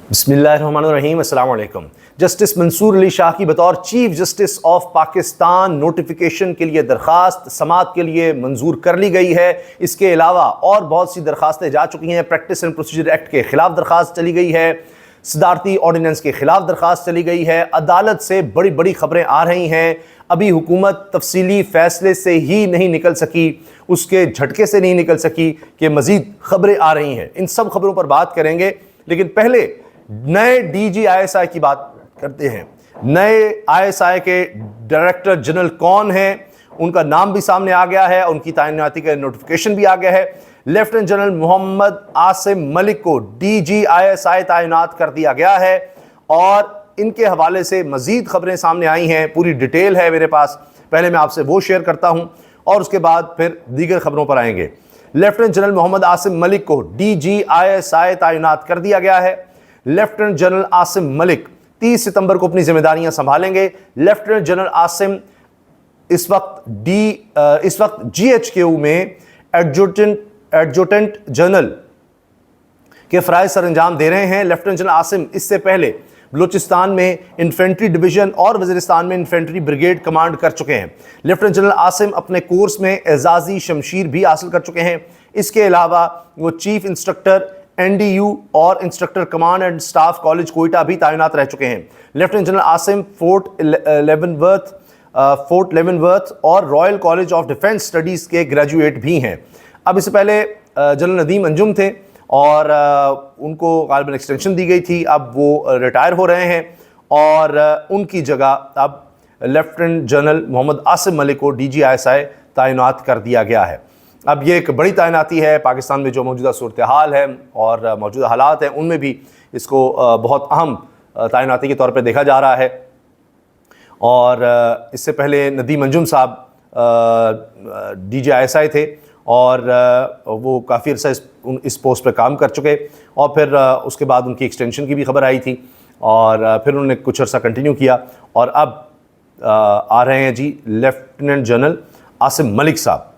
बिस्मिल्लाहिर्रहमानिर्रहीम, अस्सलाम वालेकुम। जस्टिस मंसूर अली शाह की बतौर chief justice of Pakistan notification के लिए दरखास्त समाअत के लिए मंजूर कर ली गई है। इसके अलावा और बहुत सी दरखास्तें जा चुकी हैं। प्रैक्टिस एंड प्रोसीजर एक्ट के खिलाफ दरखास्त चली गई है, सदारती ऑर्डिनेंस के खिलाफ दरखास्त चली गई है। अदालत से बड़ी बड़ी खबरें आ रही हैं। अभी हुकूमत तफसीली फैसले से ही नहीं निकल सकी, उसके झटके से नहीं निकल सकी कि मजीद खबरें आ रही हैं। इन सब खबरों पर बात करेंगे, लेकिन पहले नए डीजी आईएसआई की बात करते हैं। नए आईएसआई के डायरेक्टर जनरल कौन हैं, उनका नाम भी सामने आ गया है, उनकी तैनाती का नोटिफिकेशन भी आ गया है। लेफ्टिनेंट जनरल मोहम्मद आसिम मलिक को डीजी आईएसआई तैनात कर दिया गया है और इनके हवाले से मजीद खबरें सामने आई हैं। पूरी डिटेल है मेरे पास, पहले मैं आपसे वो शेयर करता हूं और उसके बाद फिर दीगर खबरों पर आएंगे। लेफ्टिनेंट जनरल मोहम्मद आसिम मलिक को डीजी आईएसआई तैनात कर दिया गया है। लेफ्टिनेंट जनरल आसिम मलिक 30 सितंबर को अपनी जिम्मेदारियां संभालेंगे। लेफ्टिनेंट जनरल आसिम इस वक्त जीएचक्यू में एडजुटेंट जनरल के फराइज सर अंजाम दे रहे हैं। लेफ्टिनेंट जनरल आसिम इससे पहले बलूचिस्तान में इन्फेंट्री डिवीजन और वजीरिस्तान में इन्फेंट्री ब्रिगेड कमांड कर चुके हैं। लेफ्टिनेंट जनरल आसिम अपने कोर्स में एजाजी शमशीर भी हासिल कर चुके हैं। इसके अलावा वो चीफ इंस्ट्रक्टर एनडीयू और instructor command and staff college Quetta भी तैनात रह चुके हैं। लेफ्टिनेंट जनरल आसिम फोर्ट लेवनवर्थ और royal college of defence studies के ग्रेजुएट भी हैं। अब इससे पहले जनरल नदीम अंजुम थे और उनको गालिबन एक्सटेंशन दी गई थी। अब वो रिटायर हो रहे हैं और उनकी जगह अब लेफ्टिनेंट जनरल मोहम्मद आसिम मलिक को डीजीआईएसआई तैनात कर दिया गया है। अब ये एक बड़ी तैनाती है। पाकिस्तान में जो मौजूदा सूरत हाल है और मौजूदा हालात हैं, उनमें भी इसको बहुत अहम तैनाती के तौर पर देखा जा रहा है। और इससे पहले नदीम अंजुम साहब डीजीआईएसआई थे और वो काफ़ी अर्सा इस पोस्ट पर काम कर चुके और फिर उसके बाद उनकी एक्सटेंशन की भी खबर आई थी और फिर उन्होंने कुछ अर्सा कंटिन्यू किया और अब आ रहे हैं जी लेफ्टिनेंट जनरल आसिम मलिक साहब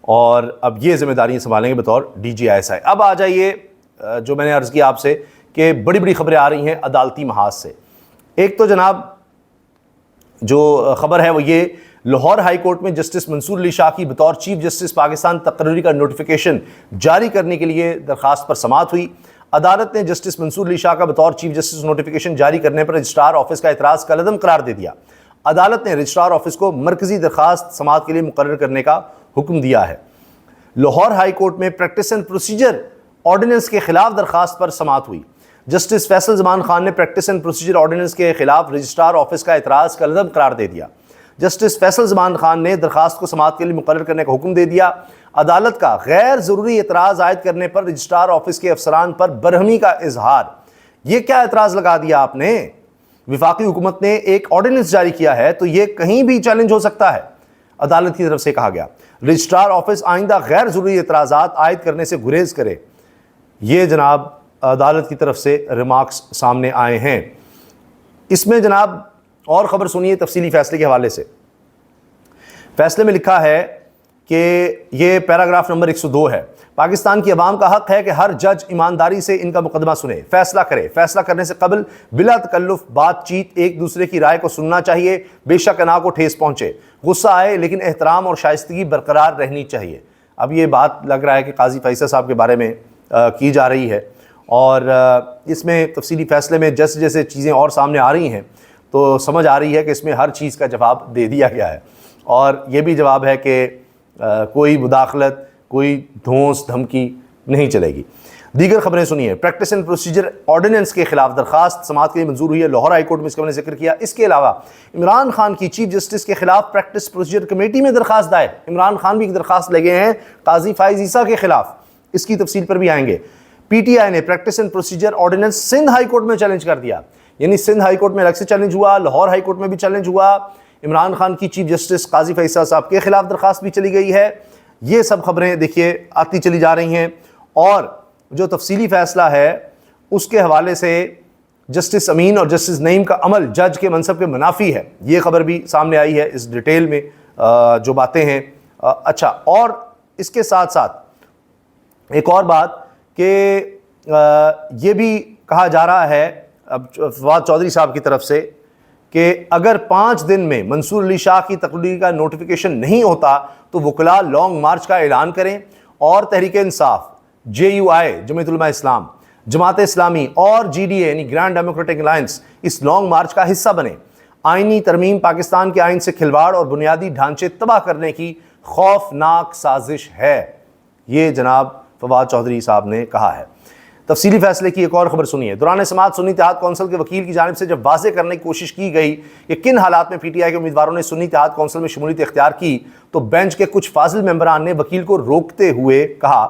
और अब ये जिम्मेदारियां संभालेंगे बतौर डीजीआईएसआई। अब आ जाइए, जो मैंने अर्ज़ किया आपसे कि बड़ी बड़ी खबरें आ रही हैं अदालती महाज से। एक तो जनाब जो खबर है वो ये, लाहौर हाई कोर्ट में जस्टिस मंसूर अली शाह की बतौर चीफ जस्टिस पाकिस्तान तकर्री का नोटिफिकेशन जारी करने के लिए दरखास्त पर समाअत हुई। अदालत ने जस्टिस मंसूर अली शाह का बतौर चीफ जस्टिस नोटिफिकेशन जारी करने पर रजिस्ट्रार ऑफिस का एतराज़ कलअदम करार दे दिया। अदालत ने रजिस्ट्रार ऑफिस को मरकजी दरखास्त समाअत के लिए मुकर्रर करने का हुक्म दिया है। लाहौर हाई कोर्ट में प्रैक्टिस एंड प्रोसीजर ऑर्डिनेंस के खिलाफ दरखास्त पर समाअत हुई। जस्टिस फैसल जमान खान ने प्रैक्टिस एंड प्रोसीजर ऑर्डिनेंस के खिलाफ रजिस्ट्रार ऑफिस का एतराज़ कलअदम करार दे दिया। जस्टिस फैसल जमान खान ने दरखास्त को समाअत के लिए मुकर्रर करने का हुक्म दे दिया। अदालत का गैर ज़रूरी एतराज़ आयद करने पर रजिस्ट्रार ऑफिस के अफसरान पर बरहमी का इजहार। ये क्या एतराज़ लगा दिया आपने? विफाकी हुकूमत ने एक ऑर्डिनेंस जारी किया है तो ये कहीं भी चैलेंज हो सकता है, अदालत की तरफ से कहा गया। रजिस्ट्रार ऑफिस आइंदा गैर ज़रूरी एतराज़ात आयद करने से गुरेज करे। ये जनाब अदालत की तरफ से रिमार्क्स सामने आए हैं। इसमें जनाब और ख़बर सुनिए तफसीली फ़ैसले के हवाले से। फ़ैसले में लिखा है कि ये पैराग्राफ नंबर 102 है। पाकिस्तान की अवाम का हक़ है कि हर जज ईमानदारी से इनका मुकदमा सुने, फ़ैसला करे। फ़ैसला करने से कबल बिला तकल्लुफ़ बातचीत एक दूसरे की राय को सुनना चाहिए। बेशक अना को ठेस पहुँचे, गुस्सा आए, लेकिन एहतराम और शाइस्तगी बरकरार रहनी चाहिए। अब ये बात लग रहा है कि काजी फैसल साहब के बारे में की जा रही है और इसमें तफसीली फ़ैसले में जैसे जैसे चीज़ें और सामने आ रही हैं तो समझ आ रही है कि इसमें हर चीज़ का जवाब दे दिया गया है और ये भी जवाब है कि कोई मुदाखलत, कोई धौंस धमकी नहीं चलेगी। दीगर खबरें सुनिए। प्रैक्टिस एंड प्रोसीजर ऑर्डिनेंस के खिलाफ दरखास्त समाअत के लिए मंजूर हुई है। लाहौर हाई कोर्ट में इसका मैंने जिक्र किया। इसके अलावा इमरान खान की चीफ जस्टिस के खिलाफ प्रैक्टिस प्रोसीजर कमेटी में दरखास्त दायर। इमरान खान भी एक दरखास्त लगे हैं काजी फाइज ईसा के खिलाफ, इसकी तफसील पर भी आएंगे। पीटीआई ने practice and procedure ordinance Sindh high court में चैलेंज कर दिया, यानी सिंध हाई कोर्ट में अलग से चैलेंज हुआ, लाहौर हाई कोर्ट में भी चैलेंज हुआ। इमरान खान की चीफ जस्टिस काजी फैसल साहब के खिलाफ दरखास्त भी चली गई है। ये सब खबरें देखिए आती चली जा रही हैं और जो तफसीली फ़ैसला है उसके हवाले से जस्टिस अमीन और जस्टिस नईम का अमल जज के मनसब के मुनाफी है, ये खबर भी सामने आई है इस डिटेल में जो बातें हैं। अच्छा, और इसके साथ साथ एक और बात कि ये भी कहा जा रहा है अब फवाद चौधरी साहब की तरफ से कि अगर 5 दिन में मंसूर अली शाह की तकरीर का नोटिफिकेशन नहीं होता तो वकला लॉन्ग मार्च का ऐलान करें और तहरीक इंसाफ, JUI जमीयत उलमा इस्लाम, जमात इस्लामी और GDA यानी ग्रैंड डेमोक्रेटिक अलायंस इस लॉन्ग मार्च का हिस्सा बने। आईनी तरमीम पाकिस्तान के आइन से खिलवाड़ और बुनियादी ढांचे तबाह करने की खौफनाक साजिश है, ये जनाब फवाद चौधरी साहब ने कहा है। तफसीली फैसले की एक और खबर सुनिए। दौरान समाअत सुन्नी इत्तेहाद कौंसिल के वकील की जानिब से जब वाज़े करने की कोशिश की गई कि किन हालात में PTI के उम्मीदवारों ने सुन्नी इत्तेहाद कौंसिल में शमूलियत इख्तियार की, तो बेंच के कुछ फाजिल मेंबरान ने वकील को रोकते हुए कहा,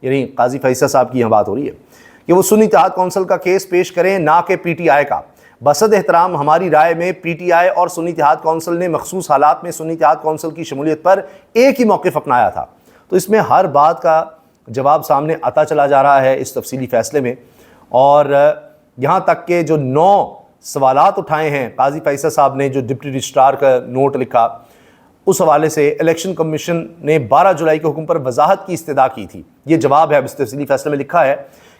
यानी काजी फैसल साहब की यहाँ बात हो रही है, कि वो सुन्नी इत्तेहाद कौंसिल का केस पेश करें ना कि PTI का। बसद एहतराम हमारी राय में PTI और सुन्नी इत्तेहाद कौंसिल ने मखसूस हालात में सुन्नी इत्तेहाद कौंसिल की शमूलियत पर एक ही मौक़िफ़ अपनाया था। तो इसमें हर बात का जवाब सामने आता चला जा रहा है इस तफसीली फ़ैसले में। और यहाँ तक के जो 9 सवालात उठाए हैं काजी फैसल साहब ने, जो डिप्टी रजिस्ट्रार का नोट लिखा, उस हवाले से इलेक्शन कमीशन ने 12 जुलाई के हुक्म पर वजाहत की इस्तदा की थी। ये जवाब है। अब इस तफसीली फैसले में लिखा है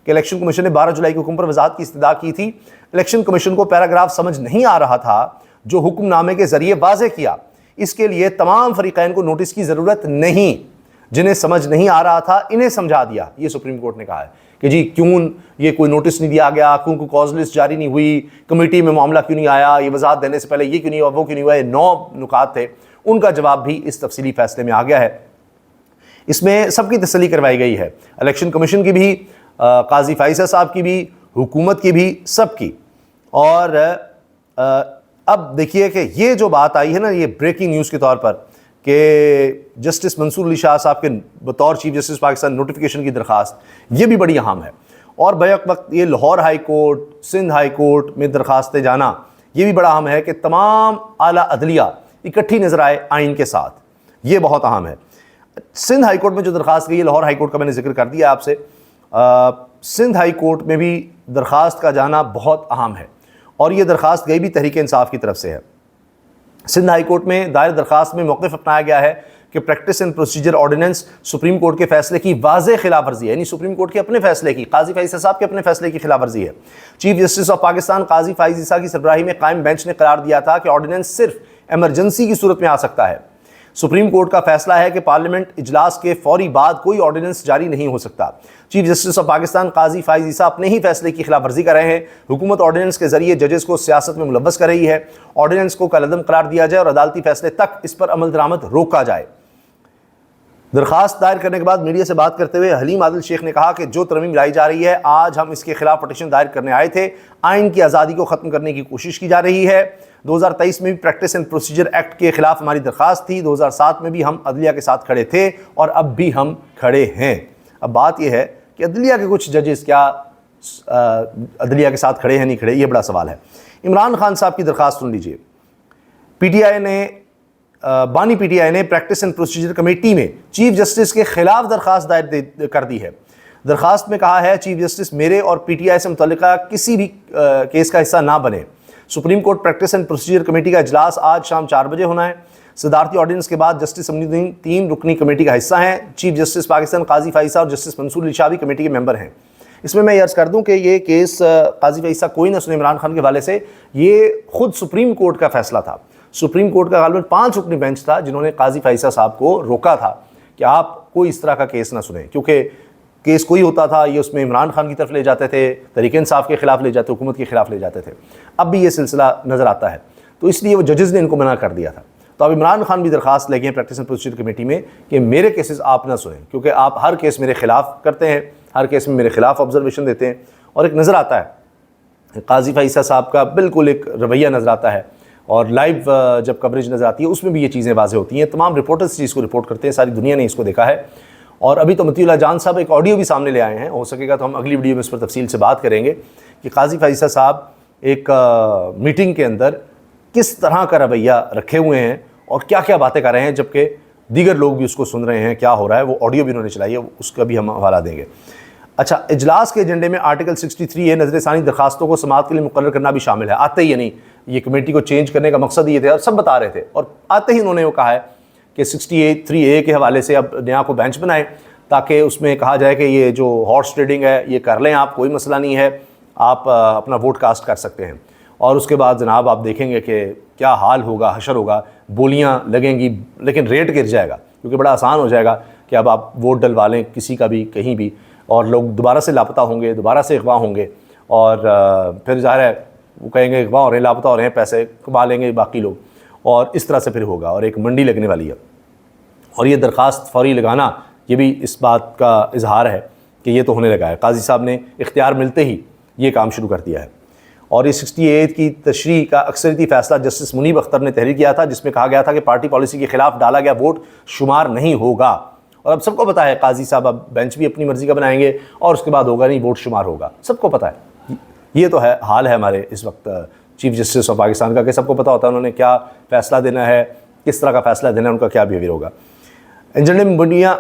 कि इलेक्शन कमीशन ने 12 जुलाई के हुक्म पर वजाहत की इस्तदा की थी। इलेक्शन कमीशन को पैराग्राफ समझ नहीं आ रहा था जो हुक्मनामे के ज़रिए वाज़े किया। इसके लिए तमाम फरीक़ैन को नोटिस की ज़रूरत नहीं। जिन्हें समझ नहीं आ रहा था इन्हें समझा दिया, ये सुप्रीम कोर्ट ने कहा है कि जी क्यों ये कोई नोटिस नहीं दिया गया, क्यों कोई कॉज लिस्ट जारी नहीं हुई, कमेटी में मामला क्यों नहीं आया, ये वजाहत देने से पहले ये क्यों नहीं हुआ, वो क्यों नहीं हुआ। 9 नुकात थे, उनका जवाब भी इस तफसीली फैसले में आ गया है। इसमें सबकी तसल्ली करवाई गई है, इलेक्शन कमीशन की भी, काजी फैसल साहब की भी, हुकूमत की भी, सबकी। और अब देखिए कि ये जो बात आई है ना, ये ब्रेकिंग न्यूज़ के तौर पर कि जस्टिस मंसूर अली शाह साहब के बतौर चीफ जस्टिस पाकिस्तान नोटिफिकेशन की दरख्वास्त, ये भी बड़ी अहम है। और बैक वक्त ये Lahore high court, Sindh high court में दरख्वास्तें जाना, ये भी बड़ा अहम है कि तमाम आला अदलिया इकट्ठी नज़र आए आइन के साथ, ये बहुत अहम है। सिंध हाई कोर्ट में जो दरख्वास्त गई है, लाहौर हाई कोर्ट का मैंने जिक्र कर दिया आपसे, सिंध हाई कोर्ट में भी दरख्वास्त का जाना बहुत अहम है। और ये दरख्वास्त गई भी तहरीक इंसाफ की तरफ से है। सिंध हाई कोर्ट में दायर दरख्वास्त में मौक़िफ़ अपनाया गया है कि practice and procedure ordinance supreme court के फैसले की वाज़ेह खिलाफ वर्जी है, यानी सुप्रीम कोर्ट के अपने फैसले की, काजी फैसल साहब के अपने फैसले की खिलाफ वर्जी है। चीफ जस्टिस ऑफ पाकिस्तान काजी फाइज ईसा की सरबराही में कायम बेंच ने करार दिया था कि ऑर्डिनेंस सिर्फ एमरजेंसी की सूरत में आ सकता है। सुप्रीम कोर्ट का फैसला है कि पार्लियामेंट इजलास के फौरी बाद कोई ऑर्डिनेंस जारी नहीं हो सकता। चीफ जस्टिस ऑफ पाकिस्तान काजी फाइज ईसा अपने ही फैसले की खिलाफ वर्जी कर रहे हैं। हुकूमत ऑर्डिनेंस के जरिए जजेस को सियासत में मुलव्वस कर रही है। ऑर्डिनेंस को कलअदम करार दिया जाए और अदालती फैसले तक इस पर अमल दरामद रोका जाए। दरखास्त दायर करने के बाद मीडिया से बात करते हुए हलीम आदिल शेख ने कहा कि जो तरमीम लाई जा रही है, आज हम इसके खिलाफ पटिशन दायर करने आए थे। आइन की आज़ादी को ख़त्म करने की कोशिश की जा रही है। 2023 में भी प्रैक्टिस एंड प्रोसीजर एक्ट के खिलाफ हमारी दरख्वास्त थी। 2007 में भी हम अदलिया के साथ खड़े थे और अब भी हम खड़े हैं। अब बात यह है कि अदलिया के कुछ जजेस क्या अदलिया के साथ खड़े हैं, नहीं खड़े, ये बड़ा सवाल है। इमरान खान साहब की दरख्वास्त सुन लीजिए। बानी PTI ने प्रैक्टिस एंड प्रोसीजर कमेटी में चीफ जस्टिस के खिलाफ दरख्वास्त दायर कर दी है। दरख्वास्त में कहा है चीफ जस्टिस मेरे और PTI से मुतल्लिका किसी भी केस का हिस्सा ना बने। Supreme court practice and procedure committee का इजलास आज शाम 4 बजे होना है। सदारती ऑर्डिनेंस के बाद जस्टिस समनुद्दीन 3 रुकनी कमेटी का हिस्सा हैं। चीफ जस्टिस पाकिस्तान काजी फैसल और जस्टिस मंसूर अली शाह भी कमेटी के मेंबर हैं। इसमें मैं अर्ज़ कर दूं कि ये केस काजी फैसल कोई ना सुने इमरान खान के हवाले से, ये खुद सुप्रीम कोर्ट का फैसला था। सुप्रीम कोर्ट का गालिबन 5 रुकनी बेंच था जिन्होंने काजी फैसल साहब को रोका था कि आप कोई इस तरह का केस ना सुने, क्योंकि केस कोई होता था ये उसमें इमरान खान की तरफ ले जाते थे, तहरीक इंसाफ के खिलाफ ले जाते, हुकूमत के खिलाफ ले जाते थे। अब भी ये सिलसिला नज़र आता है, तो इसलिए वो जजेस ने इनको मना कर दिया था। तो अब इमरान खान भी दरख्वास्त ले गए प्रैक्टिस एंड प्रोसीजर कमेटी में कि मेरे केसेस आप ना सुनें, क्योंकि आप हर केस मेरे खिलाफ करते हैं, हर केस में मेरे खिलाफ ऑब्जर्वेशन देते हैं। और एक नज़र आता है काजी फैसल साहब का बिल्कुल एक रवैया नज़र आता है, और लाइव जब कवरेज नज़र आती है उसमें भी ये चीज़ें वाज़ेह होती हैं। तमाम रिपोर्टर्स चीज़ को रिपोर्ट करते हैं, सारी दुनिया ने इसको देखा है। और अभी तो मतीउल्लाह जान साहब एक ऑडियो भी सामने ले आए हैं, हो सकेगा तो हम अगली वीडियो में इस पर तफसील से बात करेंगे कि काजी फैसल साहब एक मीटिंग के अंदर किस तरह का रवैया रखे हुए हैं और क्या क्या बातें कर रहे हैं, जबकि दीगर लोग भी उसको सुन रहे हैं क्या हो रहा है। वो ऑडियो भी उन्होंने चलाई है, उसका भी हम हवाला देंगे। अच्छा, इजलास के एजेंडे में आर्टिकल 63 नजर सानी दरखास्तों को समाअत के लिए मुकर्रर करना भी शामिल है। आते ही नहीं, ये कमेटी को चेंज करने का मकसद ये थे और सब बता रहे थे, और आते ही उन्होंने वो कहा है कि 63A के हवाले से अब नया को बेंच बनाएं ताकि उसमें कहा जाए कि ये जो हॉर्स ट्रेडिंग है ये कर लें आप, कोई मसला नहीं है, आप अपना वोट कास्ट कर सकते हैं। और उसके बाद जनाब आप देखेंगे कि क्या हाल होगा, हशर होगा, बोलियाँ लगेंगी, लेकिन रेट गिर जाएगा, क्योंकि बड़ा आसान हो जाएगा कि अब आप वोट डलवा लें किसी का भी कहीं भी, और लोग दोबारा से लापता होंगे, दोबारा से अगवा होंगे, और फिर ज़ाहिर है वो कहेंगे अगवा हो रहे हैं, लापता हो रहे हैं, पैसे कमा लेंगे बाकी लोग, और इस तरह से फिर होगा, और एक मंडी लगने वाली है। और ये दरख्वास्त फौरी लगाना, ये भी इस बात का इजहार है कि ये तो होने लगा है। काजी साहब ने इख्तियार मिलते ही ये काम शुरू कर दिया है। और ये 68 की तशरीह का अक्सरियती फ़ैसला जस्टिस मुनीब अख्तर ने तहरीर किया था, जिसमें कहा गया था कि पार्टी पॉलिसी के खिलाफ डाला गया वोट शुमार नहीं होगा। और अब सबको पता है काजी साहब अब बेंच भी अपनी मर्ज़ी का बनाएंगे, और उसके बाद होगा नहीं, वोट शुमार होगा, सबको पता है। ये तो है हाल है हमारे इस वक्त चीफ जस्टिस ऑफ पाकिस्तान का, कि सबको पता होता है उन्होंने क्या फ़ैसला देना है, किस तरह का फ़ैसला देना है, उनका क्या बिहेवियर होगा। एजेंडे में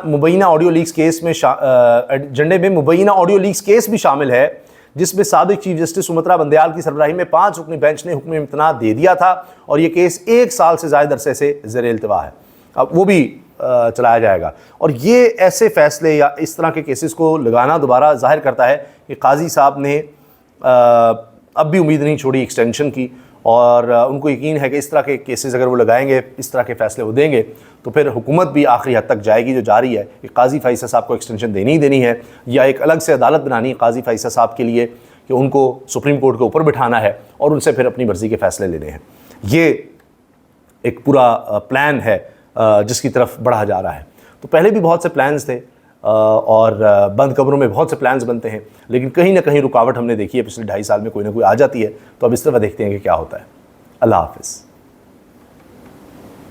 मुबैना ऑडियो लीक्स केस में एजेंडे में मुबैना ऑडियो लीक्स केस भी शामिल है, जिसमें साबिक चीफ जस्टिस सुमित्रा बंदयाल की सरबराही में 5 रुकनी बेंच ने हुक्म इम्तना दे दिया था, और ये केस 1 साल से ज़्यादा अरसे से ज़ेर इल्तिवा है। अब वो भी चलाया जाएगा। और ये ऐसे फ़ैसले या इस तरह के केसेस को लगाना दोबारा जाहिर करता है कि काजी साहब ने अब भी उम्मीद नहीं छोड़ी एक्सटेंशन की, और उनको यकीन है कि इस तरह के केसेस अगर वो लगाएंगे, इस तरह के फ़ैसले वो देंगे, तो फिर हुकूमत भी आखिरी हद तक जाएगी जो जा रही है कि काजी फ़ैसल साहब को एक्सटेंशन देनी ही देनी है, या एक अलग से अदालत बनानी है काजी फ़ैसल साहब के लिए कि उनको सुप्रीम कोर्ट के ऊपर बिठाना है और उनसे फिर अपनी मर्ज़ी के फ़ैसले लेने हैं। ये एक पूरा प्लान है जिसकी तरफ बढ़ा जा रहा है। तो पहले भी बहुत से प्लान्स थे, और बंद कमरों में बहुत से प्लान्स बनते हैं, लेकिन कहीं ना कहीं रुकावट हमने देखी है पिछले 2.5 साल में कोई ना कोई आ जाती है। तो अब इस तरह देखते हैं कि क्या होता है। अल्लाह हाफ़िज़।